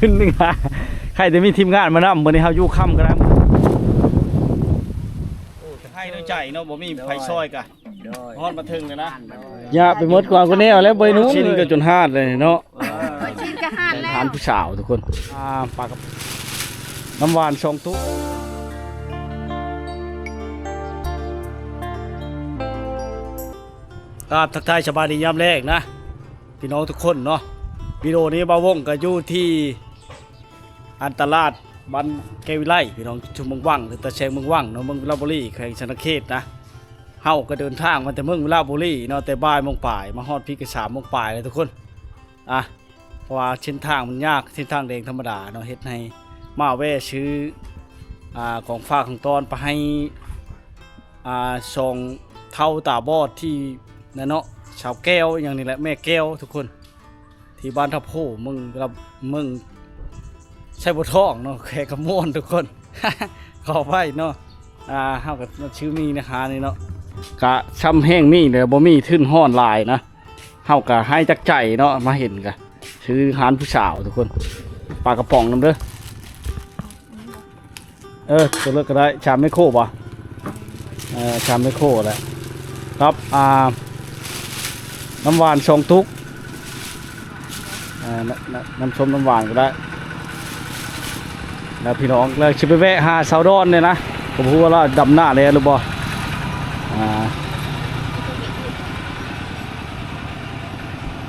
ขึ้นนี่ฮะใครจะมีทีมงานมานำมื้อนี้เฮาอยู่ค่ำก็ได้โอ้จะให้ด้วยใจเนาะบ่มีไผซอยกะฮอดมาถึงเลยนะอย่าไปหมดกว่าคนแนวแล้วบ่นู้นก็จนฮาดเลยเนาะชิ้นก็หาดแล้วทานผู้สาวทุกคนปลากับน้ำหวาน2ตุ๊กครับทักทายสบายดียามแรกนะพี่น้องทุกคนเนาะวิดีโอนี้บ่าวงก็อยู่ที่อันตลาดบ้านแก้ววิไลพี่น้องชุมเมืองวังหรือตะแชงเมืองวังเนาะเมืองราชบุรีแขวงชนเขตนะเฮาก็เดินทางมาแต่เมืองราชบุรีเนาะแต่บ่ายโมงปลายมาฮอดพี่ก็3 โมงปลายเลยทุกคนเพราะว่าเส้นทางมันยากเส้นทางแดงธรรมดาเนาะเฮ็ดให้มาแวะซื้อของฝากของตอนไปให้ส่งเท่าตาบอดที่นั่นเนาะชาวแก้วอย่างนี้แหละแม่แก้วทุกคนที่บ้านทับโพมึงใช่บ่ท้องเนาะแค่กระม่วนทุกคน ขอไว้เนาะเฮาก็ชื่อมีนะคะนี่เนาะกะช้ำแห้งมีเด้อบ่มีทึ้นฮ้อนลายนะเฮาก็ให้จักใจเนาะมาเห็นกะชื่อหานผู้สาวทุกคนปลากระป๋องนำเด้อตัวเลือกก็ได้ชามไม่โคบ่ชามไม่โคแหละครับน้ำหวาน2 ตุ๊กน้ำส้มน้ำหวานก็ได้แล้วพี่น้องเลยชิไปแวะหาสาวดอนเนี่ยนะผมพูดว่าดำหน้าเลยหรือบ่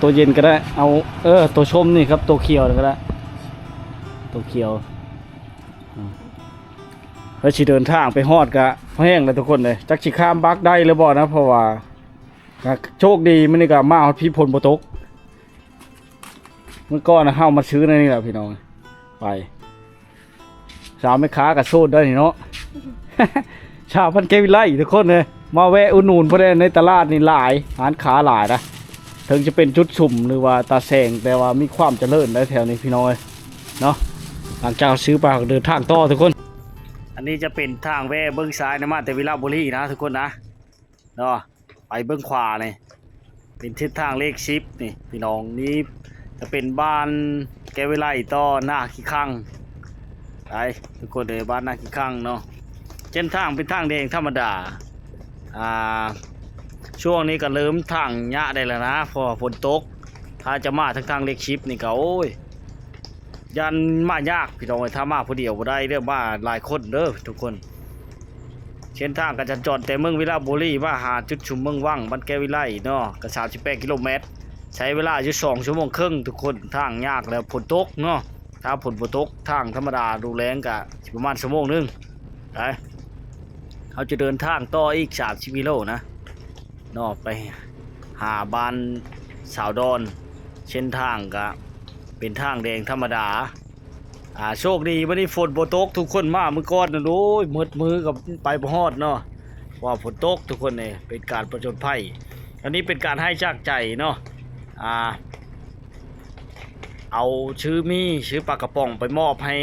ตัวเย็นก็ได้เอาตัวชมนี่ครับตัวเขียวก็ได้ตัวเขียวแล้วชิเดินทางไปฮอดกะแห้งเลยทุกคนเลยจักชิข้ามบักได้หรือบ่นะเพราะว่าโชคดีมันนี่ก็มาฮอดพี่พลบ่ตกเมื่อก่อนนะเข้ามาซื้อในนี่แหละพี่น้องไปสาวไม่ค้ากับโซดได้เนาะ ชาวพันเกวิไลทุกคนเลยมาแวะอุดหนุนเพราะในตลาดนี่หลายร้านค้าหลายนะถึงจะเป็นจุดสุ่มหรือว่าตาแสงแต่ว่ามีความเจริญในแถวนี้พี่น้องเนาะหลังจากซื้อปลาเดินทางต่อทุกคนอันนี้จะเป็นทางแวะเบื้องซ้ายนะมาแต่วิลาบุรีนะทุกคนนะเนาะไปเบื้องขวาเลยเป็นทิศทางเลขชิปนี่พี่น้องนี้จะเป็นบ้านแกวิไลต่อหน้าขี้ข้างไปทุกคนเลยบ้านหน้าขี้ข้างเนาะเส้นทางเป็นทางแดงธรรมดาช่วงนี้ก็เริ่มทางหญ้าได้แล้วนะพอฝนตกถ้าจะมาทางเลขชิปนี่ก็โอ้ยยันมายากพี่น้องถ้ามาผู้เดียวบ่ได้เด้อมาหลายคนเด้อทุกคนเส้นทางก็จะจอดแต่เมืองวิลาบุรีมาหาจุดชุมเมืองวังบ้านแก้ววิไลเนาะก็38 กิโลเมตรใช้เวลาอยู่2 ชั่วโมงครึ่งทุกคนทางยากแล้วฝนตกเนาะถ้าฝนบ่ตกทางธรรมดาดูแลงก็ประมาณ1 ชั่วโมงนึงไปเขาจะเดินทางต่ออีก30 กิโลนะเนาะไปหาบ้านสาวดอนเส้นทางก็เป็นทางแดงธรรมดาโชคดีวันนี้ฝนบ่ตกทุกคนมาเมื่อก่อนนะโอ้ยมือกับไปบ่ฮอดเนาะว่าฝนตกทุกคนเนี่ยเป็นการประจนภัยอันนี้เป็นการให้จากใจเนาะเอาชื่อปลากระป๋องไปมอบให้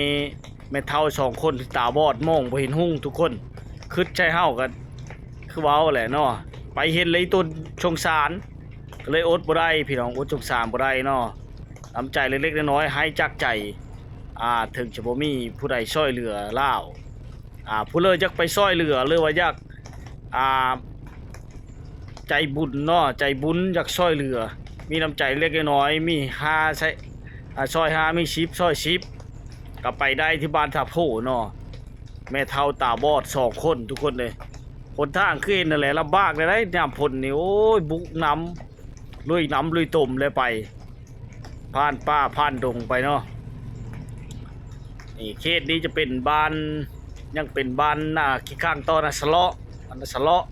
แม่เฒ่า2 คนที่ตาบอดมองบ่เห็นหุ่งทุกคนคึดใจเฮากันคือเว้าแหละเนาะไปเห็นเลยต้นสงสารก็เลยอดบ่ได้พี่น้องอดสงสารบ่ได้เนาะน้ำใจเล็กๆน้อยๆให้จากใจถึงจะบ่มีผู้ใดช่วยเหลือลาวผู้เลยอยากไปช่วยเหลือหรือว่าอยากใจบุญเนาะใจบุญอยากช่วยเหลือมีน้ำใจเล็กน้อยมี5ใช้ช่วย5มี10ช่วย10ก็ไปได้ที่บ้านทับโพเนาะแม่เฒ่าตาบอด2 คนทุกคนเลยหนทางขึ้นนั่นแหละลำบากเลยได้น้ำฝนนี่โอ้ยบุกน้ำลุยตุ่มเลยไปผ่านป่าผ่านดงไปเนาะนี่เขตนี้จะเป็นบ้านยังเป็นบ้านขี้ข้างต่อนะสะเลาะ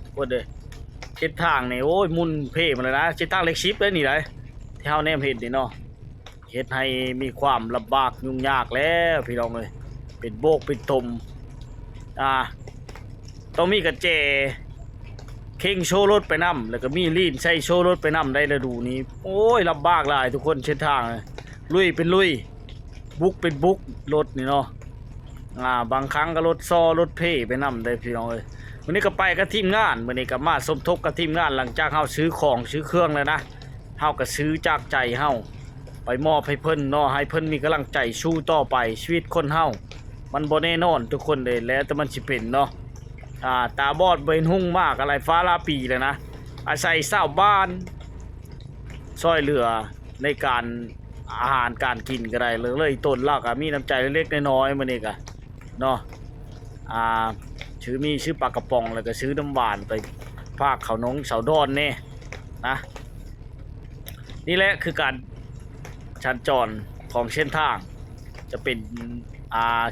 ทุกคนเลยเส้นทางนี่โอ้ยมุนเพ่มาเลยนะเส้นทางเล็กชิปเลยนี่เลยที่เฮาแนมเห็นนี่เนาะเฮ็ดให้มีความลำบากยุ่งยากแล้วพี่น้องเลยเป็นโบกเป็นตมต้องมีกระเจเข่งโชว์รถไปนำแล้วก็มีลีนใส่โชว์รถไปนำได้ฤดูนี้โอ้ยลำบากหลายทุกคนเส้นทางลุยเป็นลุยบุกเป็นบุกรถนี่เนาะบางครั้งก็รถซ้อรถเพ่ไปนำได้พี่น้องเลยวันนี้ก็ไปกับทีมงานวันนี้ก็มาสมทบกับทีมงานหลังจากเฮาซื้อของซื้อเครื่องแล้วนะเฮาก็ซื้อจากใจเฮา ไปมอบให้เพิ่นเนาะให้เพิ่นมีกำลังใจสู้ต่อไปชีวิตคนเฮามันบ่แน่นอนทุกคนเลยแล้วแต่มันสิเป็นเนาะตาบอดเบนหุ่งมากอะไรฟ้าลาปีเลยนะอาศัยชาวบ้านช่วยเหลือในการอาหารการกินก็ได้เลยต้นลักมีน้ำใจเล็กๆน้อยๆมื้อนี้ก็เนาะซื้อปลากระป๋องแล้วก็ซื้อน้ำหวานไปภาคเขาน้องเสาดอนนี่นะนี่แหละคือการชันจรของเส้นทางจะเป็น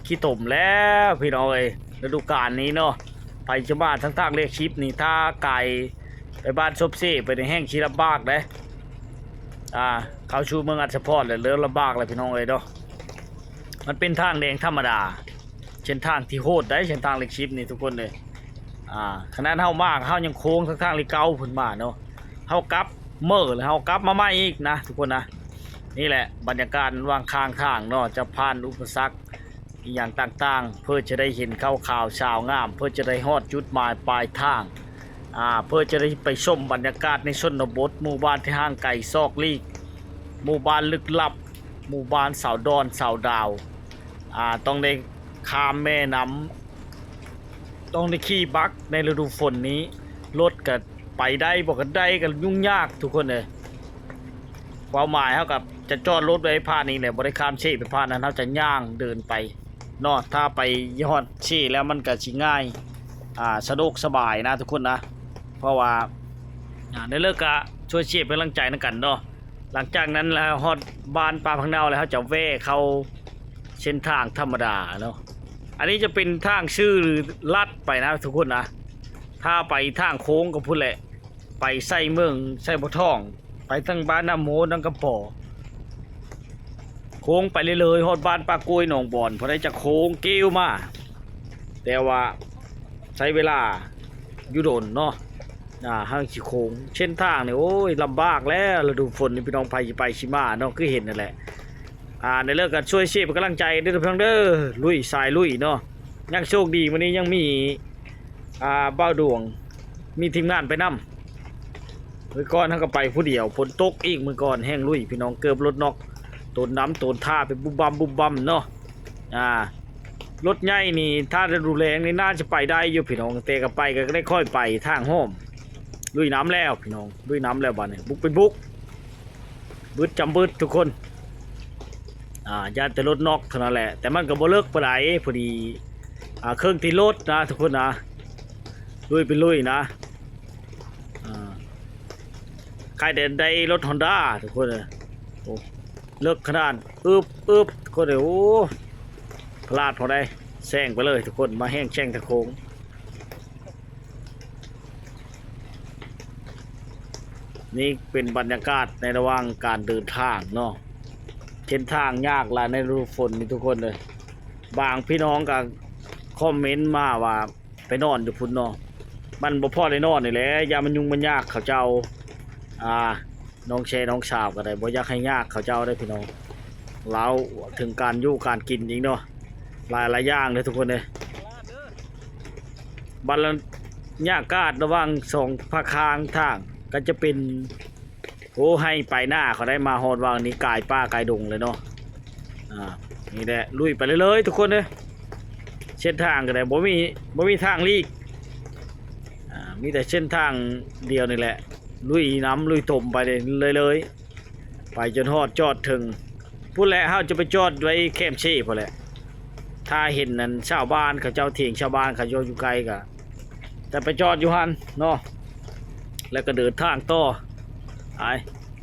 ขี้ตมแล้วพี่น้องเอ้ยฤดูกาลนี้เนาะไปจะบ้านทั้งทางเรียกชิปนี่ถ้าไก่ไปบ้านซบเซ่ไปในแห้งชีลำบากเลยเขาชูเมืองอัศพรเลยเริ่มลำบากเลยพี่น้องเอ้ยเนาะมันเป็นทางแดงธรรมดาเส้นทางที่โหดได้เส้นทางเรียกชิปนี่ทุกคนเลยขนาดเฮามากเฮายังโค้งทั้งทางเรียกเก่าพุ่นมาเนาะเฮากลับเมื่อแล้วเฮากลับมาใหม่อีกนะทุกคนนะนี่แหละบรรยากาศวางข้างทางเนาะจะผ่านอุปสรรคอย่างต่างๆเพื่อจะได้เห็นข่าวชาวงามเพื่อจะได้ฮอดจุดหมายปลายทางเพื่อจะได้ไปชมบรรยากาศในชนบทหมู่บ้านที่ห่างไกลซอกลีกหมู่บ้านลึกลับหมู่บ้านสาวดอนสาวดาวต้องได้ข้ามแม่น้ำต้องได้ขี่บักในฤดูฝนนี้รถก็ไปได้บอกกันได้กันยุ่งยากทุกคนเลยความหมายเท่ากับจะจอดรถไว้ผ่านนี้แหละบริการชี้ไปผ่านนั้นเขาจะย่างเดินไปนอกถ้าไปยอดชี้แล้วมันก็ชิง่ายสะดวกสบายนะทุกคนนะเพราะว่าในเลิกกะช่วยชี้เป็นกำลังใจนั่นกันเนาะหลังจากนั้นแล้วฮอดบ้านปลาพังเนาแล้วเขาจะแว่เข้าเส้นทางธรรมดาเนาะอันนี้จะเป็นทางชื่อลัดไปนะทุกคนนะถ้าไปทางโค้งก็พูดแหละไปไส้เมืองไส้บ่อทองไปทั้งบ้านน้ำโมน้ำกระป๋อโค้งไปเลยฮอดบ้านปลากล้วยหนองบอนพอได้จะโค้งกิ้วมาแต่ว่าใช้เวลาอยู่โดนเนาะห้างสิโค้งเช่นทางเนี่ยโอ้ยลำบากแล้วฤดูฝนนี่พี่น้องไปชิมาเนาะคือเห็นนั่นแหละในเรื่องการช่วยชีพกำลังใจด้วยทุกท่านเด้อลุยสายลุยเนาะยังโชคดีวันนี้ยังมีเบ้าดวงมีทีมงานไปนำมือก่อนทั้งก็ไปผู้เดียวฝนตกอีกมือก่อนแห้งลุยพี่น้องเกือบรถนอกต้นน้ำต้นท่าเป็นบุบบัมเนาะรถใหญ่นี่ถ้าจะดูแรงนี่น่าจะไปได้อยู่พี่น้องเตะกับไปก็ได้ค่อยไปทางห้อมลุยน้ำแล้วพี่น้องลุยน้ำแล้วบ้านนี้บุกเป็นบุกบึดจำบึดทุกคนญาติแต่รถนอกเท่านั้นแหละแต่มันก็บ่เลิกไปไหนพอดีเครื่องตีรถนะทุกคนนะลุยเป็นลุยนะใครเดินได้รถฮอนด้าทุกคนเลยโอ้เลิกขนาดอึบทุกคนเลยโอ้พลาดพอได้แซงไปเลยทุกคนมาแห้งแช่งตะโค้งนี่เป็นบรรยากาศในระหว่างการเดินทางเนาะเส้นทางยากละในฤดูฝนนี่ทุกคนเลยบางพี่น้องก็คอมเมนต์มาว่าไปนอนอยู่พุ่นเนาะมันบ่พอได้นอนนี่แหละยามันยุ่งมันยากเขาเจ้าน้องแชร์น้องสาวก็ได้บ่อยากให้ยากเขาเจ้าได้พี่น้องแล้วถึงการอยู่การกินจริงเนาะหลายอย่างเลยทุกคนเลยบรรยากาศระหว่างสองภาคทางก็จะเป็นโอ้ให้ไปหน้าเขาได้มาฮอดวางนี้กายป้ากายดงเลยเนาะนี่แหละลุยไปเลยทุกคนเลยเส้นทางก็ได้บ่มีทางลีกมีแต่เส้นทางเดียวนี่แหละลุยน้ำลุยตมไปเลยไปจนฮอดจอดถึงพูดแหละเขาจะไปจอดไว้แคมป์ชีพอแหละถ้าเห็นนั่นชาวบ้านเขาเจ้าเถียงชาวบ้านเขาอยู่ไกลกะแต่ไปจอดอยู่หันเนาะแล้วก็เดินทางต่อ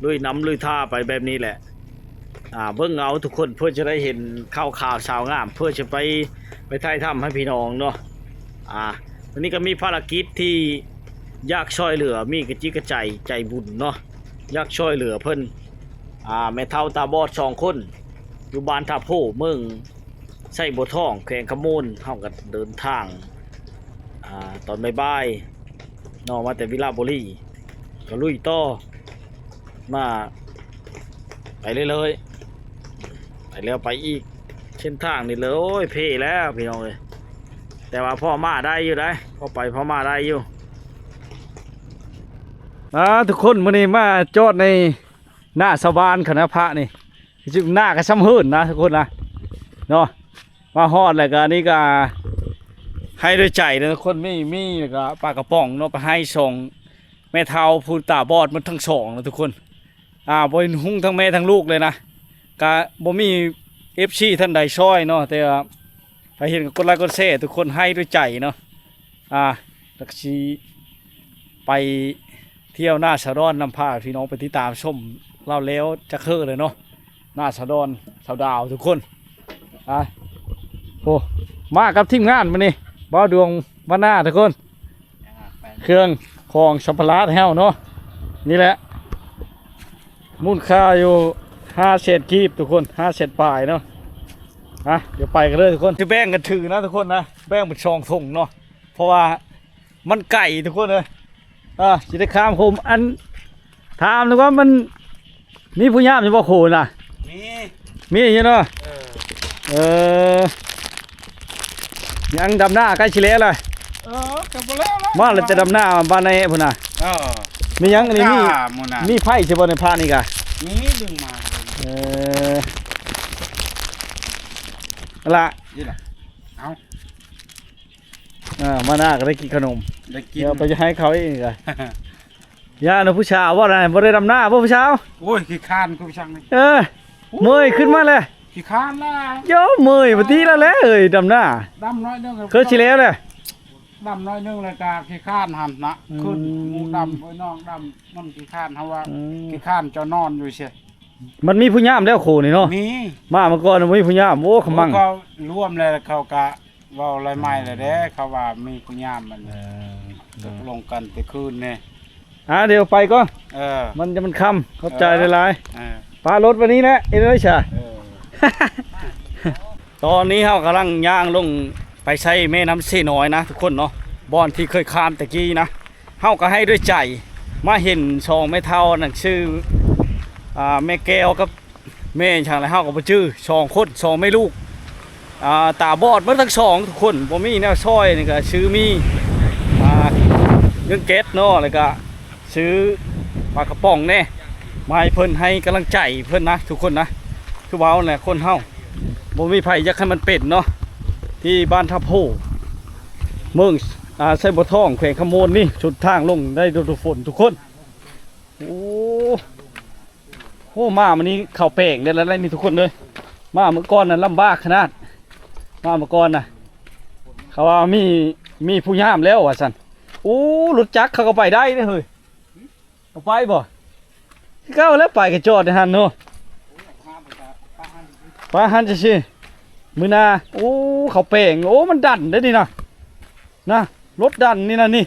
ลุยน้ำลุยท่าไปแบบนี้แหละเบิ่งเอาทุกคนเพื่อจะได้เห็นข่าวชาวงามเพื่อจะไปถ่ายทำให้พี่น้องเนาะวันนี้ก็มีภารกิจที่อยากช่วยเหลือมีกระจิกกระใจบุญเนาะอยากช่วยเหลือเพิ่นแม่เฒ่าตาบอด2 คนอยู่บ้านท่าโพเมืองไส้บัวทองแขวงขมูลเฮาก็เดินทางตอนบ่ายๆเนาะมาแต่วิลาบุรีก็ลุยต่อมาไปเลยไปแล้วไปอีกเส้นทางนี่เลยโอ้ยเพ่แล้วพี่น้องเลยแต่ว่าพ่อมาได้อยู่ได้พ่อไปพ่อมาได้อยู่ทุกคนมื้อนี้มาจอดในหน้าสวรรค์คณะพระนี่ จุดหน้าก็ซ้ำหื่นนะทุกคนนะเนาะมาฮอดแล้วก็อันนี้ก็ให้ด้วยใจนะทุกคนมีแล้วก็ปลากระป๋องเนาะไปให้ส่งแม่เฒ่าผู้ตาบอดมันทั้งสองนะทุกคนบ่เป็นหุ้งทั้งแม่ทั้งลูกเลยนะก็บ่มี FC ท่านใดช่วยเนาะแต่ว่าไปเห็นก็กดไลค์กดแชร์ทุกคนให้ด้วยใจเนาะแล้วก็สิไปเที่ยวหน้าสะดอนนำพาพี่น้องไปติดตามชมเล่าแล้วจะเคอะเลยเนาะหน้าสะดอนสาวดาวทุกคนโอ้มากับทีมงานมานี่บ่าวดวงบ้านหน้าทุกคนเครื่องของสัมภาระแห้วเนาะนี่แหละมูลค่าอยู่5 เศษกีบทุกคน5 เศษปลายเนาะเดี๋ยวไปกันเลยทุกคนจะแบ่งกันถือนะทุกคนนะแบ่งเป็นช่องส่งเนาะเพราะว่ามันไก่ทุกคนเลยจิตรคามผมอันถามเลยว่ามันมีผู้ย่ามอยู่บ่โขน่ะมีอยู่เนาะยังดำหน้าใกล้ชิเล่เลยกลับมาแล้วมาแล้วจะดำหน้าบ้านในพุ่นน่ะมียังอันนี้มีไผ่ใช่บ่ในพานี่กะมีดึงมาละนี่แหละมาหน้าก็ได้กินขนมได้กินเดี๋ยวไปจะให้เขาเองกะย่าหนูผู้ชายว่าอะไรบ่ได้ดำหน้าบ่ผู้ชายโอ้ยขี้คานกูช่างนี่เมยขึ้นมาเลยขี้คานละโย่เมยปฏิแล้วแหละดำหน้าดำน้อยนึงเคยชิเล่เลยดำน้อยนึงเลยกาขี้คานหันนะขึ้นมูดำไอ้น้องดำมันขี้คานเขาว่าขี้คานจะนอนอยู่เชียมันมีผู้ย่ามแล้วโคนี่เนาะมีมาเมื่อก่อนมันมีผู้ย่ามโอ้ขมังเขาร่วมเลยเขากะว่าอะไรใหม่เลยเด้เขาว่ามีผู้ย่ามมันตกลงกันแต่คืนเนี่ยเดี๋ยวไปก็มันจะมันค่ำเข้าใจได้ไรปลารถวันนี้แหละเอ้ยช่ตอนนี้เขากำลังย่างลงไปใช้แม่น้ำเสน้อยนะทุกคนเนาะบอนที่เคยข้ามตะกี้นะเขาก็ให้ด้วยใจมาเห็นชองแม่เท่านั่นชื่อแม่แก้วกับแม่ช่างไรเขาก็ไปชื่อชองคนชองไม่ลูกตาบอดเมื่อทั้งสองทุกคนผมมีแนวช่อยนี่ก็ชื่อมีเงินเก็ตเนาะอะไรก็ซื้อปลากระป๋องแน่มาให้เพิ่นให้กำลังใจเพิ่นนะทุกคนนะคือว้าวเนี่ยคนเฮาบ่มีไผอยากให้มันเป็นเนาะที่บ้านทับโพเมืองไซบ่ทองแขวงขโมนนี่ชุดทางลงได้ดูฝนทุกคนโอ้มามันนี้เข่าแป้งได้แล้วนี่ทุกคนเลยมาเมื่อก่อนน่ะลำบากขนาดมาเมื่อก่อนน่ะเขาว่ามีผู้ย่ามแล้วว่าซั่นรถจักรเขาก็ไปได้เฮ้ยเอาไปบ่ก้าวแล้วไปกระจอดในหันเนาะปลาหันจะสิมือนาเขาเป่งมันดันได้ดินะรถดันนี่นะนี่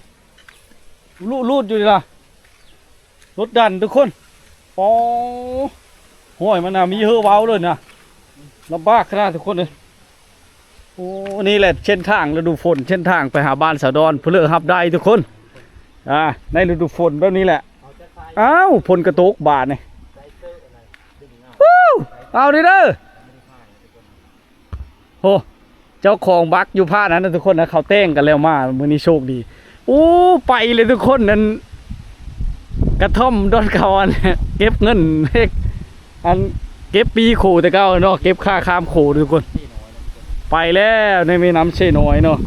รูดอยู่นี่นะรถดันทุกคนห้อยมันมีเหือเว้าเลยนะลำบากขนาดทุกคนเลยนี่แหละเส้นทางฤดูฝนเส้นทางไปหาบ้านสะดอนเพื่อรับได้ทุกคนในฤดูฝนแบบนี้แหละฝนกระตกบาดเนี่ยเอาดิเด้อเจ้าของบักอยู่ผ้านั้นนะทุกคนนะเขาเต้งกันแล้วมามื้อนี้โชคดีไปเลยทุกคนนั้นกระท่อมดอนเขาเก็บเงินเก็บปีขู่แต่เก้าเนาะเก็บค่าข้ามขู่ทุกคนไปแล้วในแม่น้ำเชน้อยเนาะ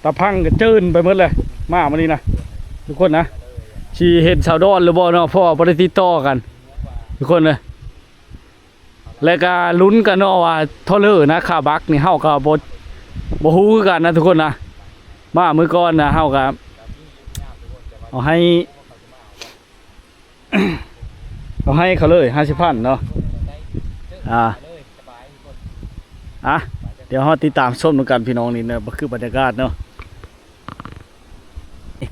ตะพังก็จื้นไปหมดเลยมาวันนี้นะทุกคนนะชีเห็นสาวดอนหรือบ่เนาะพ่อบริติต่อกันทุกคนเลยแล้วก็ลุ้นกันเนาะว่าท่อเลอร์นะขาบักนี่เฮากับ่ฮู้กันนะทุกคนนะมามื้อก่อนนะเฮากับเอาให้ เอาให้เขาเลย50,000เนาะเดี๋ยวเราติดตามชมกันพี่น้องนี่นะคือบรรยากาศเนาะ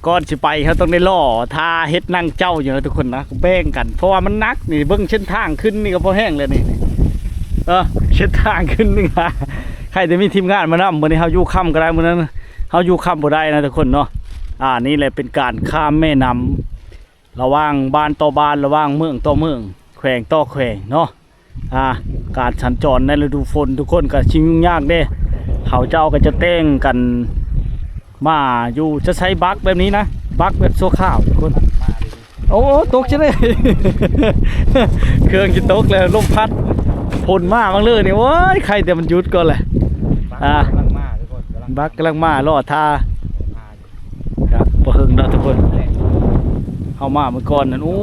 ก่อนสิไปเขาต้องได้ล่อทาเฮ็ดนั่งเจ้าอยู่นะทุกคนนะแบ่งกันเพราะว่ามันนักนี่เบิ้งเส้นทางขึ้นนี่ก็พอแห้งเลยนี่เส้นทางขึ้นนี่ค่ะใครจะมีทีมงานมานำวันนี้เขาอยู่ค่ำก็ได้วันนั้นเขาอยู่ค่ำบ่ได้นะทุกคนเนาะนี่แหละเป็นการข้ามแม่น้ำระหว่างบ้านต่อบ้านระหว่างเมืองต่อเมืองแขวงต่อแขวงเนาะการสัญจรในฤดูฝนทุกคนก็ชิงยุ่งยากเด้เขาเจ้าก็จะเต้งกันมาอยู่จะใช้บักแบบนี้นะบักแบบโซ่ข้าวทุกคน โอ้ตกใช่ไหม เครื่องจะตกแล้วลมพัดพ่นมาบางเลยนี่โอ้ยใครแต่มันหยุดก่อนแหละกำลังมาทุกคนบักกำลังมาล่อท่าครับบ่เฮิงเนาะทุกคนเข้ามาเมื่อก่อนนั่นโอ้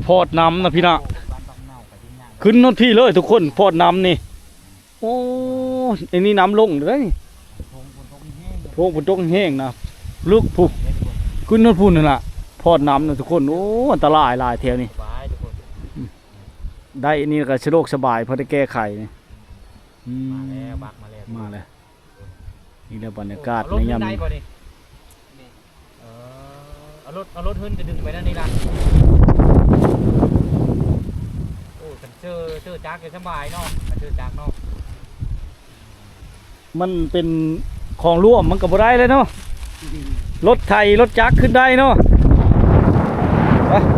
พอดน้ำนะพี่น้องขึ้นนนพี่เลยทุกคนพอดน้ำนี่โอ้ไอ้นี่น้ำลงเลยโถงฝนตกแห้งนะลึกผูกขึ้นนนพูนนั่นล่ะพอดน้ำนะทุกคนโอ้อันตรายหลายแถวนี้ได้อันนี้ก็สะดวกสบายเพราะได้แก้ไขนี่มาแล้วบักมาแล้วมาแล้วนี่แหละบรรยากาศในยามเอารถขึ้นจะดึงไปนั่นนี่ล่ะโอ้ฉันเจอจักรสบายเนาะเจอจักรเนาะมันเป็นของร่วมมันก็บ่ได้เลยเนาะรถไทยรถจักรขึ้นได้เนาะ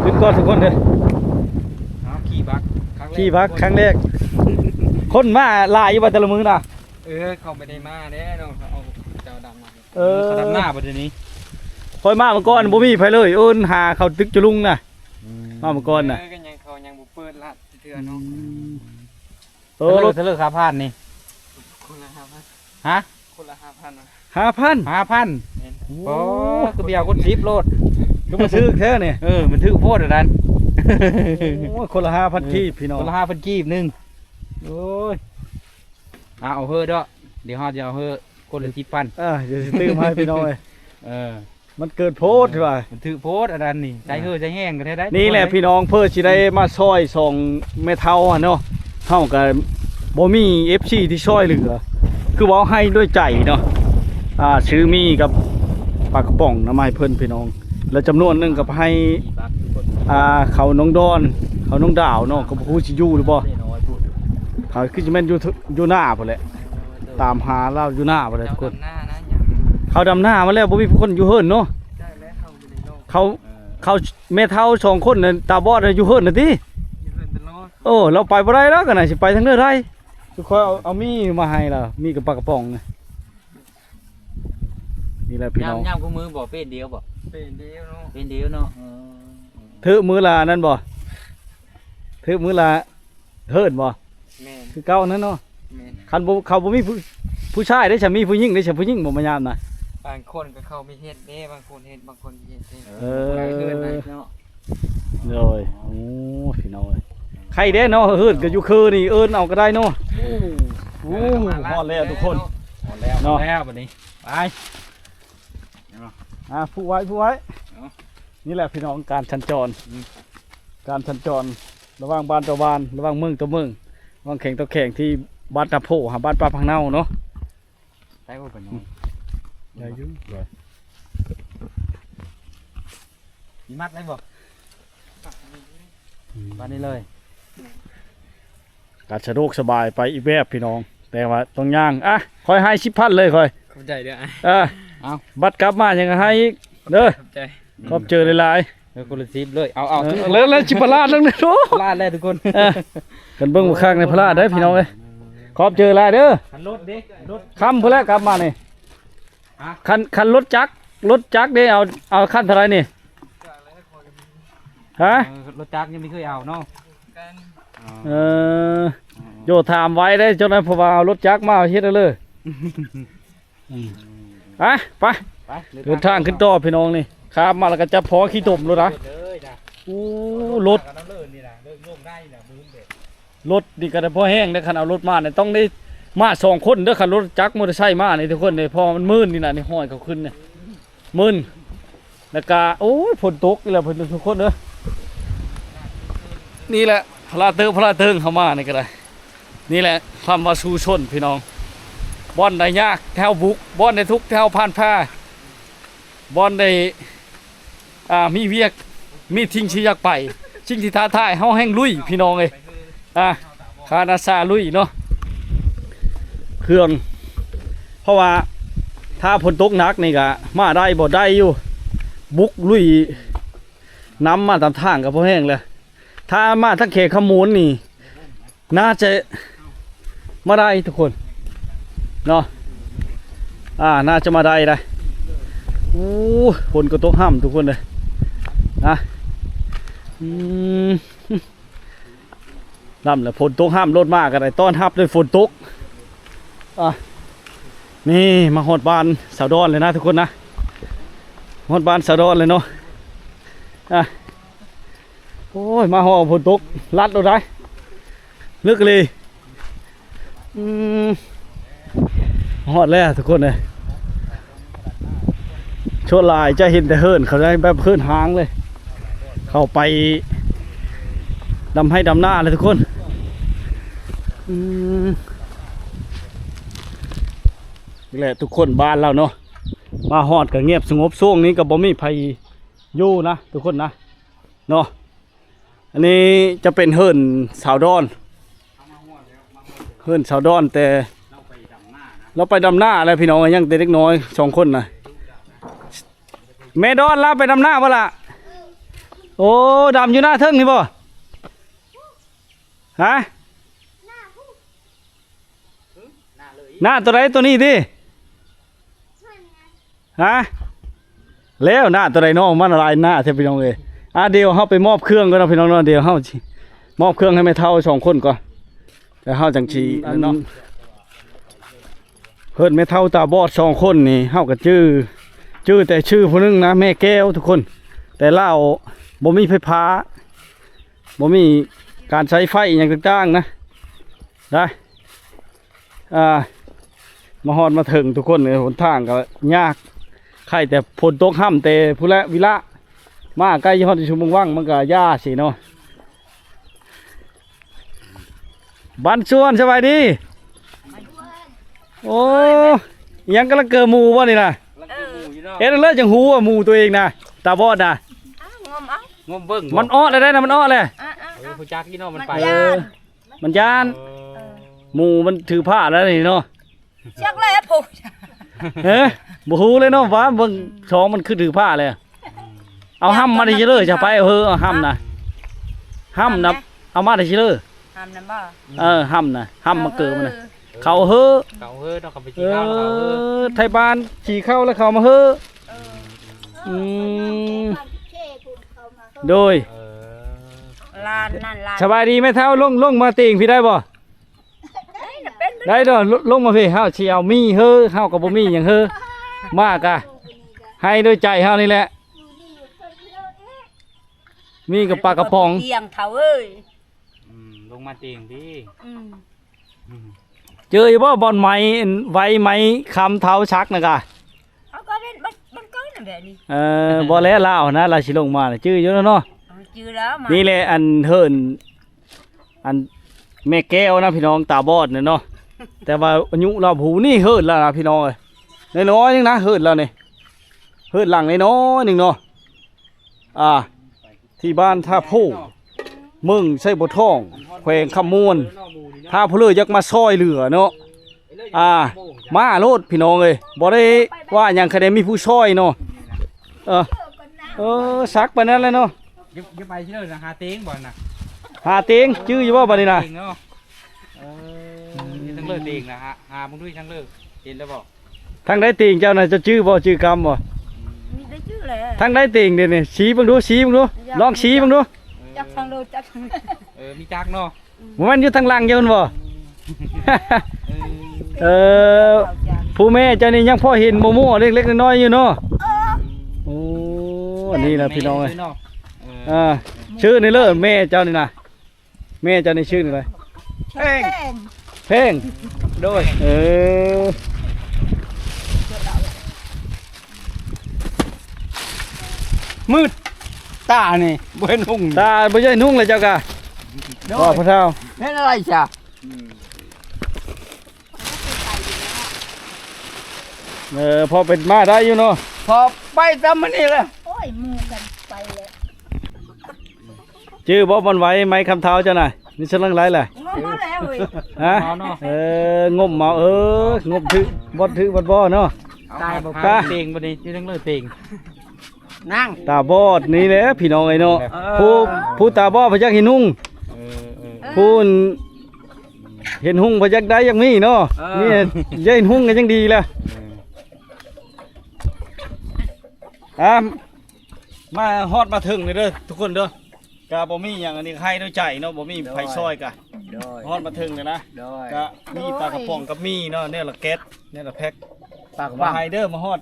ไปขึ้นก่อนทุกคนเลยขี่บักครั้งแรกคนมาลายอยู่บ่แต่ละมื้อน่ะเขาไม่ได้มาเด้เนาะเอาเจ้าดำมาเขาดำหน้าบ่เดี๋ยวนี้คอยมาเมื่อก่อนบ่มีไผเลยเอิ้นหาเขาตึกจะลุงน่ะมาเมื่อก่อนน่ะก็ยังเขายังบ่เปิดละเทื่อเนาะรถเลิกค่าผ่านนี่คนละ 5,000ฮะคนละ 5,000โอ้คือเบียร์คน10โลดก็มาซื้อแท้เนี่ยมันถือโพดอันนั้นโอ้ยคนละ 5,000 กีบพี่น้องคนละ 5,000 กีบนึงโอ้ยเอาเฮ้อเด้อเดี๋ยวเฮาจะเอาเฮ้อคนละ10,000เดี๋ยวสิตื้มให้พี่น้องมันเกิดโพดใช่ป่ะมันถือโพดอันนั้นนี่ใจเฮ้อใจแห้งกันได้นี่แหละพี่น้องเพื่อสิได้มาซอย2เมทัลเนาะเฮาก็บ่มี FC ที่ช่วยเหลือคือว่าให้ด้วยใจเนาะซื้อมีกับปลากระป๋องน้ำไม้เพิ่นพี่น้องแล้วจำนวนนึงกับให้เขาน้องดอนเขาน้องดาวเนาะกับผู้ชิยูหรือบ่เขาคือจะแม่นอยู่หน้าพุ่นแหละตามหาเราอยู่หน้าพุ่นแหละทุกคนเขาดำหน้ามาแล้วบ่มีผู้คนอยู่เฮิรนเนาะเขาแม่เฒ่า2คนน่ะตาบอดอยู่เฮิรนน่ะติเราไปบ่ได้แล้วกันน่ะสิไปทางเด้อได้ทุกคนเอามีมาให้ล่ะมีกับปลากระป๋องนี่แหละพี่น้องย่ำกูมือบ่เป็นเดียวบ่เป็นเดียวเนาะถือมือละนั่นบ่ถือมือละเฮิรนบ่คือเก่านั่นเนาะคันบ่เขาบ่มีผู้ชายได้ฉันมีผู้หญิงได้ฉันผู้หญิงบ่มายามนะบางคนก็เขาไม่เฮ็ดเด้บางคนเฮ็ดบางคนเฮ็ดเนาะเลยโอ้พี่น้องใครเด้เนาะเฮิรนก็อยู่คือนี่เอิ้นเอาก็ได้เนาะโอ้ฮอดแล้วทุกคนฮอดแล้วบัดนี้ไปผู้ไว้นี่แหละพี่น้องการสัญจรระหว่างบ้านต่อบ้านระหว่างเมืองต่อเมืองระหว่างแข่งต่อแข่งที่บ้านตาโพหาบ้านปลาพังเน่าเนาะได้บ่เป็นน้องได้อยู่เลยมีมัดได้บ่บ้านนี้เลยการสะดวกสบายไปอีกแบบพี่น้องแต่ว่าต้องย่างคอยให้10,000เลยคอยเข้าใจเด้อเอาบัตรกลับมายังให้อีกเด้อขอบเจอหลายๆคนละ10เลยเอาแล้วชิพลาดแล้วเนี่ยโอ้พลาดแล้วทุกคนกันเบิ่งบ่ข้างในพลาดได้พี่น้องเอ้ยขอบเจอหลายเด้อคันรถเด้รถค่ำพุ่นแล้วกลับมานี่คันรถจักรเด้เอาคันเท่าไหร่นี่ฮะรถจักรยังไม่เคยเอาเนาะโยถามไว้ได้จนนั้นเพราะว่าเอารถจักรมาเฮ็ดเลยไปเดินทางขึ้นต่อพี่น้องนี่ข้ามมาแล้วก็จะพอขี้ตมรถนะรถดีกันพอแห้งได้คันเอารถมาเนี่ยต้องได้มา2คนเด้อคันรถจักรมอเตอร์ไซค์มาเนี่ยทุกคนเนี่ยพอมันมืดนี่นะนี่ห้อยเขาขึ้นเนี่ยมืดแล้วก็โอ้ยฝนตกนี่แหละทุกคนเด้อนี่แหละพลาเติงเข้ามานี่ก็ได้นี่แหละความว่าสู้ชนพี่น้องบอนได้ยากแถวบุกบอนได้ทุกแถวผ่านผ้าบอนได้มีเวียกมีทิ้งที่อยากไปชิงที่ท้าทายเฮาแห้งลุยพี่น้องเลยคานาซาลุยเนาะเครื่องเพราะว่าถ้าฝนตกหนักนี่ก็มาได้บ่ได้อยู่บุกลุยน้ำมาตามทางกับพอแห้งเลยถ้ามาทั้งเขตขมูลนี่น่าจะมาได้ทุกคนเนาะน่าจะมาได้ฝนก็ตกห้ำทุกคนเลย อืมลำแล้วฝนตกห้ามรถมากกันไดต้อนรับด้วยฝนตกอ่ะนี่มาฮอดบ้านสาวดอนเลยนะทุกคนนะฮอดบ้านสาวดอนเลยเนาะอ่ะโอ้ยมาฮอดฝนตกลัดเราได้ลึกเลยฮอดแล้วทุกคนเลยชั่วลายจะเห็นแต่เฮิร์นเขาได้แบบเฮิร์นหางเลยเข้าไปดำให้ดำหน้าเลยทุกคนนี่แหละทุกคนบ้านเราเนาะมาฮอดก็เงียบสงบช่วงนี้ก็บ่มีภัยอยู่นะทุกคนนะเนาะอันนี้จะเป็นเฮิร์นสาวดอนเฮิร์นสาวดอนแต่เราไปดำหน้าอะไรพี่น้องยังแต่เล็กน้อย2 คนนะแม่ดอนลาไปดำหน้าบ่ล่ะโอ้ดำอยู่หน้าเทิงนี่บ่ฮะหน้าตัวไหนตัวนี้ดิฮะแล้วหน้าตัวไหนน้องมันอะไรหน้าเทพี่น้องเลยเดี๋ยวเขาไปมอบเครื่องก็นะพี่น้องเนาะเดี๋ยวเขามอบเครื่องให้แม่เฒ่า2 คนก่อนแล้วเขาจังชีเนาะเพิ่นแม่เฒ่าตาบอด2 คนนี่เขาก็ชื่อแต่ชื่อผู้นึงนะแม่แก้วทุกคนแต่เล่าบ่มีไฟฟ้าบ่มีการใช้ไฟอย่างต่างๆนะได้มาฮอดมาถึงทุกคนเลยหนทางก็ยากใครแต่ฝนตกห้ำแต่ผู้ละวิละมาใกล้ฮอดชุมว่างมันก็ยาสิเนาะบ้านชวนสบายดีโอ้ยังก็ละเกิดหมูวะนี่นะเอ็ดเลิศจังหูอ่ะหมูตัวเองนะตาบอดนะงมเบิ้ง มันอ้อเลยได้นะมันอ้อเลย ผู้จักที่น้องมันไป มันยานหมูมันถือผ้าแล้วนี่เนาะ ชักเลยผูก เฮ้ยบูฮูเลยเนาะว่าเบิ่งช้องมันคือถือผ้าเลยเอาห้ำมาดิเชลจะไปเอาห้ำนะห้ำนะเอามาดิเชล ทำน้ำบ่ ห้ำนะห้ำมาเกิดมันนะเขาเฮ้อ เขาเฮ้อต้องเขาไปกินข้าวเขาเฮ้อ ไทยบ้านขี่เข้าแล้วเขามาเฮ้อโดย ลานนั่นลาน สบายดีไหมเท้าลงมาติ่งพี่ได้บ่ได้ดอลงมาพี่เฮาเชียวมีเฮ้อเฮากับบ่มีอย่างเฮ้อมากะให้ด้วยใจเฮานี่แหละมีกับปลากระป๋อง เตียงเท่าเอ้ย ลงมาเตียงพี่ เจออยู่บ่บอลไม้ไว้ไม้คำเท้าชักนะกะ เขาก็เล่นมันก็นั่นแบบนี้ บ่แล้วลาวนะลาสิลงมาน่ะจื้ออยู่แล้วเนาะ จือแล้วมา นี่แหละอันเฮิรนอันแม่แก้วนะพี่น้องตาบอดเนี่ยเนาะ แต่ว่าอายุเราหูนี่เฮิรนแล้วนะพี่น้องเอ้ยน้อยๆนึงนะเฮิรนแล้วนี่เฮิรนหลังน้อยๆนึงเนาะที่บ้านท่าผู้มึงใส่บ่ท่องแขวงคำมวนถ้าผู้เลือยักมาซอยเหลือเนาะมาโลดพี่น้องเอ้ยบ่ได้ว่าหยังคะแนนมีผู้ซอยเนาะซักไปนั่นเลยเนาะ ยึดไปที่เลยนะหาเตียงบ่อนนะ หาเตียงชื่ออยู่ว่าบัดนี้นะ เนาะทั้งเลิกเตียงนะฮะหามึงด้วยทั้งเลิกเห็นแล้วบอก ทางได้เตียงเจ้าน่ะจะชื่อบ่ชื่อกรรมบ่ มีได้ชื่อเลย ทางได้เตียงเดี๋ยวนี้ชี้เบิ่งดูชี้เบิ่งดูลองชี้เบิ่งดู จักทางดูจักทาง มีจักเนาะ บ่แม่นอยู่ทางหลังเจ้ามันบ่ ผู้แม่เจ้านี่ยังพอเห็นโมโม่เล็กๆน้อยๆอยู่เนาะโอ้อันนี้นะพี่น้องเอ้ยชื่อนี่เลยแม่เจ้านี่นะแม่เจ้านี่ชื่อนี่อะไร เพ่งโดยมืดตานี่บ่เห็นหุ่ง ตาบ่ใช่นุ่งเลยเจ้ากะพ่อพระเฒ่า เห็นอะไรจ้ะ พอเป็นมาได้อยู่เนาะ พอไปตามมันนี่แหละ โอ้ยมูกันไปเลย ชื่อบ่มันไหวไหมคำเท้าเจ้าน่ะนี่ฉันลังไรแหละ งงมาแล้วเว้ย ฮะงมเมางมถือบ่เนาะ ตายบอกเตียงบ่นี้ที่ทั้งเลิกเตียง นั่ง ตาบอดนี่แหละพี่น้องไอ้เนาะผู้ตาบอดพยักเห็นหุ่งผู้เห็นหุ่งพยักได้ยังมีเนาะนี่เห็นหุ่งกันยังดีแหละมาฮอดมาถึงเลยเด้อทุกคนเด้อ ก็บ่มีหยังอันนี้ใครด้วยใจเนาะบ่มีไผซอยกะ โดย ฮอดมาถึงเลยนะ โดย ก็มีปลากระป๋องกับมีเนาะเนี่ยละแก๊สเนี่ยละแพ็ค ปากกระ มา บัง ไฮเดอร์มาฮอด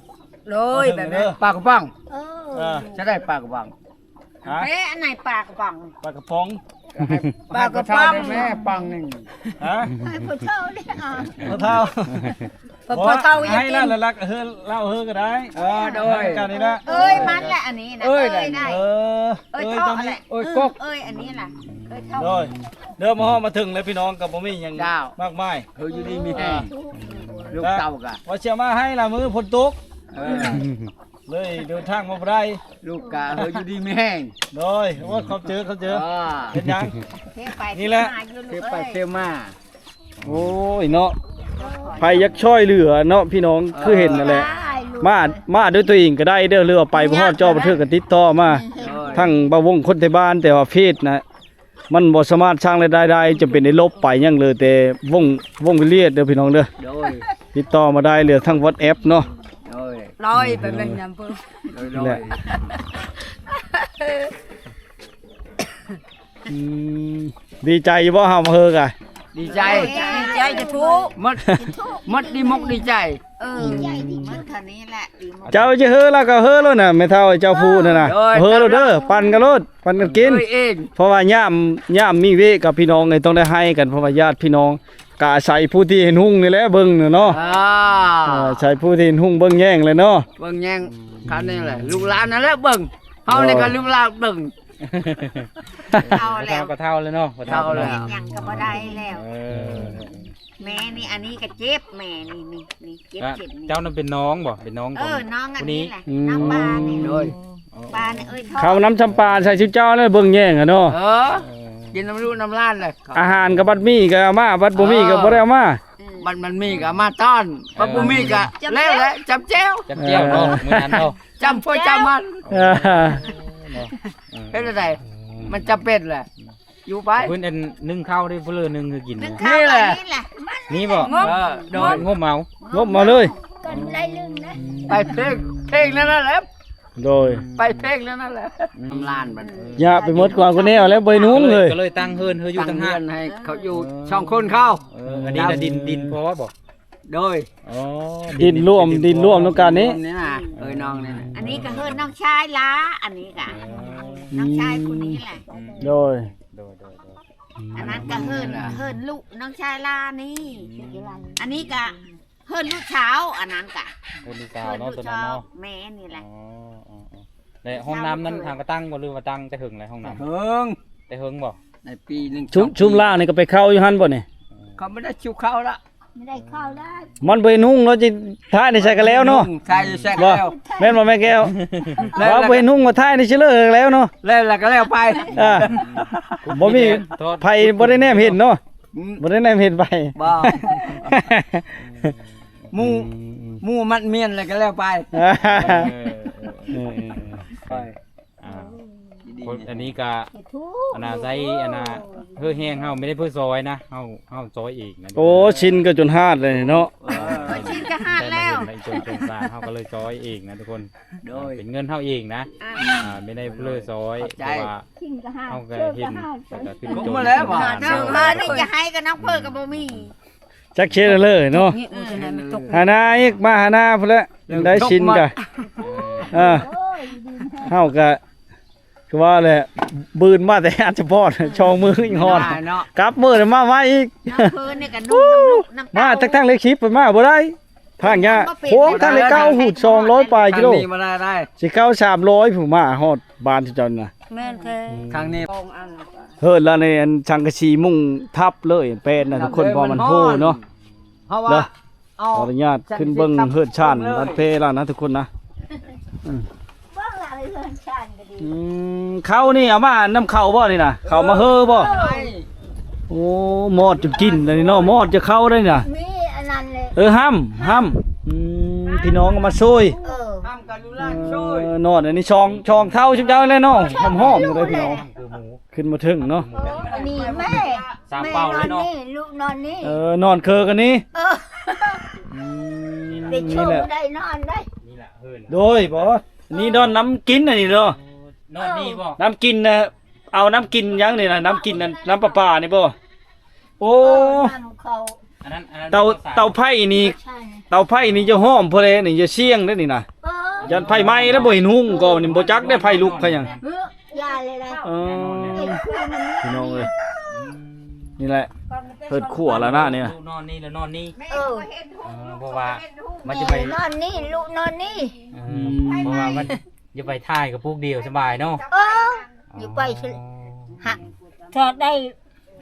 โรยแบบ เด้ นี้ อ ปากกระบัง เอ อ่า จะได้ปากกระบัง ฮะ เอ๊ะอันไหนปากกล่อง ปลากระป๋อง ปากกระปังแม่ปังหนึ่ง ฮะ ให้ผู้เฒ่าเนี่ยอ่ะ มะเท่า พอเฒ่ายัง ให้ กิ ละ น ละลักเฮือเล่าเฮือก็ได้ โดย กันนี่นะ เอ้ยมันแหละอันนี้นะ เอ้ย ได้ เออ เอ้ย เอ้ย เท่า ตรง แห นี้ ละ โอ้ยกก เอ้ยอันนี้ล่ะเอ้ยเท่า โดยเดินมาฮอดมาถึงแล้วพี่น้องกับบ่มีหยัง เจ้าม ากมาย เฮาอยู่ดีมีแห้งลูกเต้ากะ ว่าเชื่อมาให้ละมือฝนตก เออ เลยเดินทางมาบ่ได้ ลูกกะเฮาอยู่ดีมีแห้ง โดยว่าเขาเจอเป็นยัง เที่ยวไป นี่แหละ เที่ยวไปเที่ยวมา โอ้ยเนาะไผยักช่อยเหลือเนาะพี่น้องคือเห็นนั่นแหละ มาด้วยตัวเองก็ได้เด้อเรือไปบ่ฮอดจอบันทึกกันติดต่อมา โดย ทั้งบ่าวงคนที่บ้านแต่ว่าเพศนะมันบ่สามารถสร้างรายได้ได้จำเป็นได้ลบไปหยังเลยแต่วงวิเลียดเด้อพี่น้องเด้อ โดย ติดต่อมาได้เลยทั้ง WhatsApp เนาะ โดย ลอยไปเป็นยำเพิ่ม โดย แหละ อืมดีใจอยู่บ่เฮามาเฮอกะ ดีใจ ใจจะทุกข์ มัดดีมกดีใจ ใจดีมันคันนี้แหละดีมาก เจ้าจะเฮอแล้วก็เฮอแล้วน่ะแม่เฒ่าเจ้าผู้นั่นน่ะเฮอแล้วเด้อปั่นกันโลดปั่นกันกิน เอ้ยเอง เพราะว่าย่ามมีเวกับพี่น้องไงต้องได้ให้กันเพราะว่าญาติพี่น้องกอาศัยผู้ที่เห็นหุ่งนี่แหละเบิ่งเนาะ ใช้ผู้ที่เห็นหุ่งเบิ่งแย่งเลยเนาะ เบิ่งแย่งคันนี้แหละลูกหลานนั่นแหละเบิ่งเฮานี่ก็ลูกหลานเบิ่ง เอาแล้ว ก็เท่าแล้วเนาะเท่าแล้ว ยังก็บ่ได้แล้ว เออ แม่นี่อันนี้ก็เจ็บแม่นี่เจ็บนี่ เจ้านั่นเป็นน้องบ่เป็นน้อง น้องอันนี้แหละน้องปลานี่ โดย ปลานี่เอ้ยทอ เขาน้ำจำปาใส่ชิวเจ้าแล้วเบิ่งแย่งอะเนาะ เออกินน้ำรูน้ำล้านเลย อาหารกับบัดมี่ก็เอามาบัดบ่มีก็บ่ได้เอามา มันมีก็มาต้อนบ่บ่มีก็แล้วแหละจับแจ้ว จับเจียวเนาะมื้อนั้นเนาะ จำพ่อจำมัน เออ เฮ็ดได้มันจำเป็นแหละอยู่ไป เพิ่นอันนึ่งข้าวได้เพื่อนึงคือกิน นึ นะ กข้าว นี่แหละ นี่แหละ นี่บ่ เออโดย งบเมาง บมาเลย กันได้ลึงนะ ไปเพลงนั่นแหละ โดย ไปเพลงนั่นแหละน้ำล้านมัน อย่าไปหมดกว่าคนนี้เอาแล้วบ่นุ่งเลย ก็เลยตั้งเฮือนเฮืออยู่ ตั้ ตั้ ง ง เงิ ห้าน ให้เขาอยู่ช่องคนเข้า อันนี้น่ะดินพอบ่ โดย อ๋อ ดินร่วมนำกันนี้ นี่นะน้องนี่นะ อันนี้ก็เฮิรน้องชายล้าอันนี้ก็น้องชายคนนี้แหละ โดย โดย อันนั้นก็เฮิรลูกน้องชายล้านี่อันนี้ก็เฮิรลูกเช้าอันนั้นก็ คนที่สาว เฮิร เนาะ ลูก ตัวนั้น เช้า เนาะ แม่นี่แหละ อ๋อแล้วห้องน้ำนั้นทางก็ตั้งบ่หรือว่าตั้งแต่หึงเลยห้องน้ำ เฮิง แต่หึงบ่ ในปีหนึ่ง ชุมล่างนี่ก็ไปเข้าอยู่หั่นบ่นี่ เขาไม่ได้ชิวเข้าละ ไม่ได้เข้าได้ มันบ่นุ่งเนาะจิท้ายนี่ใส่กันแล้วเนาะ ใช่ใช่ บ่ แล้ว แม่นบ่แม่แก้วว่าบ่นุ่งว่าท้ายนี่สิเลิกแล้วเนาะ แล้วก็แล้วไป อ่าบ่มี โทษ ไผบ่ได้แนมเห็นเนาะบ่ได้แนมเห็นไป บ่หมู่มัดเมียนแล้วก็แล้วไป ไป อ่าคนอันนี้ก็ ทุก อันน่ะใส่อันน่ะเพื่อแห้งเฮาไม่ได้เพื่อซอยนะเฮาซอยเองนะ โอ้ชินก็จนหาดเลยเนาะ ชิ้นก็หาดแล้ว ในจนสร้างเฮาก็เลยซอยเองนะทุกคน โดย เป็นเงินเฮาเองนะไม่ได้เพื่อซอยเพราะว่า ชิ้นก็หาด เฮาก็เห็นแล้วก็ขึ้น ผม จน มาแล้วบ่ น้องเฮิรนี่จะให้กับน้องเพิ่กับบ่มี จักเชดเลยเนาะ นี่จะได้มันตก หาหน้าอีกมาหาหน้าพุ่นละได้ชินกะเฮาก็คือว่าแหละบืนมาแต่อาจจะพอดช่องมืออีกฮอด เนาะ กลับมือมาไว้อีก น้องเพิ่นี่ก็นุ่มน้ำ มาทั้งเลยคลิปไปมาบ่ได้ทางยะโค้งทางเลยเก้าหูด200ปลายกิโล ทางนี้มาได้ สิเก้า300ผู้มาฮอดบ้านที่จอนน่ะ แม่นแท้ ทางนี้ กองอัน เฮิดแล้วในอันชังกะชีมุ่งทับเลยเป็นน่ะทุกคนพอมันโหเนาะ เพราะว่า เด้อ เอา ขออนุญาตขึ้นเบิ่งเฮิดชานรัดเพแล้วนะทุกคนนะ บ้างละเฮือนชานก็ดี เข้านี่เอามาน้ำเข้าบ่นี่น่ะเข้ามาเฮอบ่โอ้หมอดจะกินเลยเนาะหมอดจะเข้าได้น่ะ มีอันนั้นเลย ห้ำพี่น้องเอามาช่วย ทำกันรู้ล่างช่วย นอนอันนี้ช่องเท่าชิบเจ้าเลยเนาะหอมๆเลยพี่น้อง คือหมู ขึ้นมาถึงเนาะ นี่แม่ สามเป้าเลยเนาะ ลูกนอนนี่ นอนเคอกันนี้ ได้โช นี่แหละ ว์ได้นอนได้ นี่แหละเฮิรน โดยบ่นี่นอนน้ำกินอันนี้เนาะ นอนนี่บ่ น้ำกินนะ เอาน้ำกินยังนี่นะน้ำกินนั่นน้ำประปานี่บ่โอ้ อันนั้น เตาไผ่นี่เตาไผ่นี่จะหอมพอเลยนี่จะเสี่ยงได้อนี่นะยันไผ่ไหม้แล้วบ่เห็นหุ่งก็นี่บ่จักได้ไผ่ลุกไผ่หยัง ยาเลยนะ เออพี่น้องเอ้ยนี่แหละเพิ่นขั่วแล้วนะเนี่ย ลูกนอนนี่แล้วนอนนี่ เออ เพราะว่ามันจะไป นอนนี่ลูกนอนนี่ เพราะว่ามันจะไปท่ายกับพวกเดียวสบายเนาะ เอออยู่ไปสิฮะถอดได้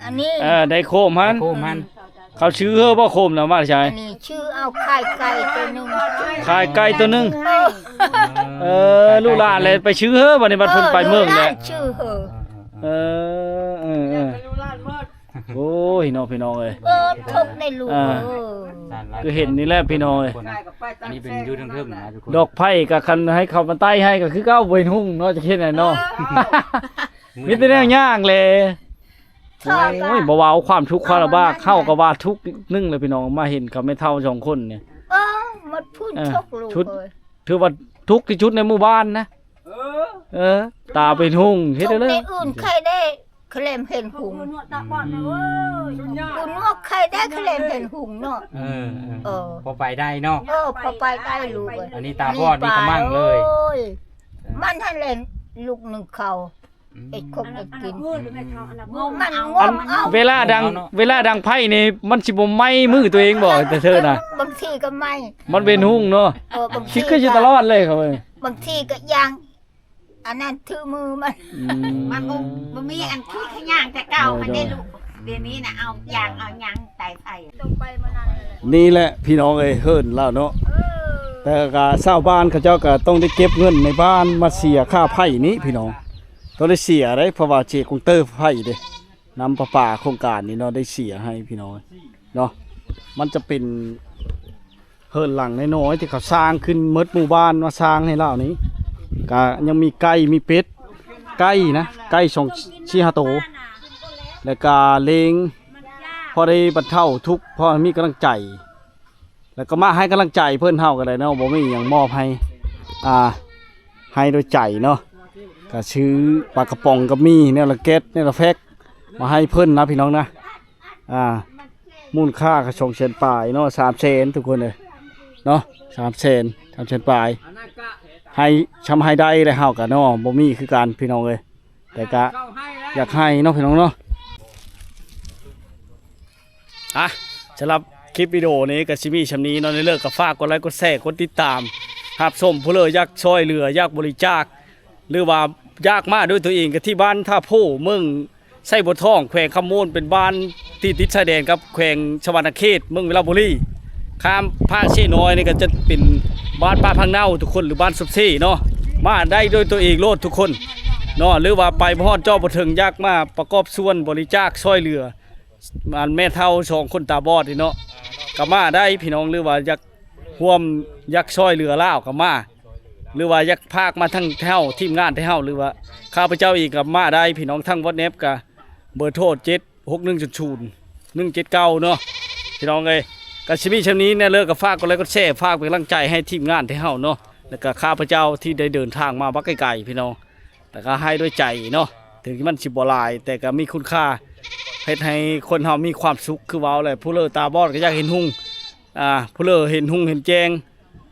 อันนี้ ได้โคมมัน โค้มัน เขาชื่อเฮอบ่โคมแล้วมาใช่ อันนี้ชื่อเอาไข่ไก่ตัวหนึง ขายไก่ตัวหนึงลูกหลานเลยไปชื่อเฮอบัดนี้บัดเพิ่นไปเมืองแหละ ชื่อเหอะ เออโอ้ยน้องพี่น้องเอ้ย ทุกได้ลูก ก็เห็นนี่แหละพี่น้องเอ้ย อันนี้เป็นยูทึ่งๆนะทุกคน ดอกไผ่ก็คันให้เขามาใต้ให้ก็คือเก้าเวนหุ่งเนาะจะเฮ็ดได้เนาะมีแต่แนวย่างเลยโอ้ยบ่ว่าเอาความทุกข์ความลำบากเข้าก็ว่าทุกข์นึงเลยพี่น้องมาเห็นกับแม่เฒ่า2คนเนี่ย มันพูดทุกลูกเลย ถือว่าทุกข์ที่สุดในหมู่บ้านนะตาเป็นหุ่งเฮ็ดได้เลย ในอื่นใครได้เคลมเห็นหุงคุณว่าใครได้เคลมเห็นหุงเนาะ พอไปได้เนาะ พอไปได้ลูก อันนี้ตาบอดนี่ก็มั่งเลย มันให้เล่นลูกหนึ่งเขาไอ้คบไอ้กินมันงมเอา เวลาดังไพ่นี่มันสิบ่ไหม้มือตัวเองบ่แต่เธอน่ะ บางทีก็ไม่ มันเป็นหุ่งเนาะ บางที คิดก็อยู่ตลอดเลยครับเว้ย บางทีก็ยังอันนั้นถือมือมัน มันบ่มีอันคือขย่างแต่เก่ามันได้ลูกเดี๋ยวนี้นะเอายางเอายางไต่ไผ่ ลงไปมานานเลย นี่แหละพี่น้องเอ้ยเฮิ่นแล้วเนาะแต่ก็ชาวบ้านเขาเจ้าก็ต้องได้เก็บเงินในบ้านมาเสียค่าไผ่นี้พี่น้องต้องได้เสียได้เพราะว่าเจคงเตอร์ไผ่เด้นำประปาโครงการนี้เนาะได้เสียให้พี่น้องเนาะมันจะเป็นเฮิ่นหลังน้อยๆที่เขาสร้างขึ้นหมดหมู่บ้านมาสร้างให้เรานี้ก็ยังมีไก่มีเป็ดไก่นะไก่2-4 ตัวแล้วก็เลงพอได้บรรเทาทุกข์พอมีกำลังใจแล้วก็มาให้กำลังใจเพื่อนเฮากันเลยเนาะบ่มีหยังมอบให้ให้โดยใจเนาะก็ซื้อปลากระป๋องกับมีเนี่ยละเก็ดเนี่ยละแฟกมาให้เพิ่นนะพี่น้องนะมูลค่าก็200,000ปลายเนาะ300,000ทุกคนเลยเนาะ300,000ปลายให้ชำให้ได้เลยเฮากันเนาะบ่มีคือกันพี่น้องเลยแต่ก็อยากให้เนาะพี่น้องเนาะสำหรับคลิปวิดีโอนี้ก็สิมีชำนี้เนาะในเลิกกับฝากกดไลค์กดแชร์กดติดตามรับชมผู้เลยอยากช่วยเหลืออยากบริจาคหรือว่ายากมาด้วยตัวเองก็ที่บ้านท่าโพเมืองไส้บัวทองแขวงคำมูลเป็นบ้านที่ติดชายแดนกับแขวงชวนาเขตเมืองวิลาบุรีข้ามผ้าเช่น้อยนี่ก็จะเป็นบ้านป้าพังเน่าทุกคนหรือบ้านสุบซี่เนาะมาได้ด้วยตัวเองโลดทุกคนเนาะหรือว่าไปพอดเจ้าบ่ถึงยากมาประกอบส่วนบริจาคช่วยเหลือมันแม่เฒ่า2คนตาบอดนี่เนาะก็มาได้พี่น้องหรือว่าอยากร่วมอยากช่วยเหลือลาวก็มาหรือว่าอยากพากมาทั้งเฮาทีมงานที่เฮาหรือว่าข้าพเจ้าอีกก็มาได้พี่น้องทั้ง WhatsApp ก็เบอร์โทร76100 179เนาะพี่น้องเอ้ยก็สิมีช่วงนี้เนี่ยเลิกกับฝากกดไลค์กดแชร์ฝากเป็นกำลังใจให้ทีมงานที่เฮาเนาะแล้วก็ข้าพเจ้าที่ได้เดินทางมาบักไกลๆพี่น้องแต่ก็ให้ด้วยใจเนาะถึงมันสิบ่หลายแต่ก็มีคุณค่าเฮ็ดให้คนเฮามีความสุขคือเว้าเลยผู้เลอตาบอดก็อยากเห็นหุ่งผู้เลอเห็นหุ่งเห็นแจง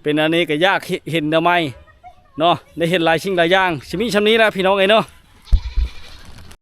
เป็นอันนี้ก็ยากเห็นทำไมเนาะได้เห็นหลายสิ่งหลายอย่างสิมีชำนี้แล้วพี่น้องเอ้ยเนาะ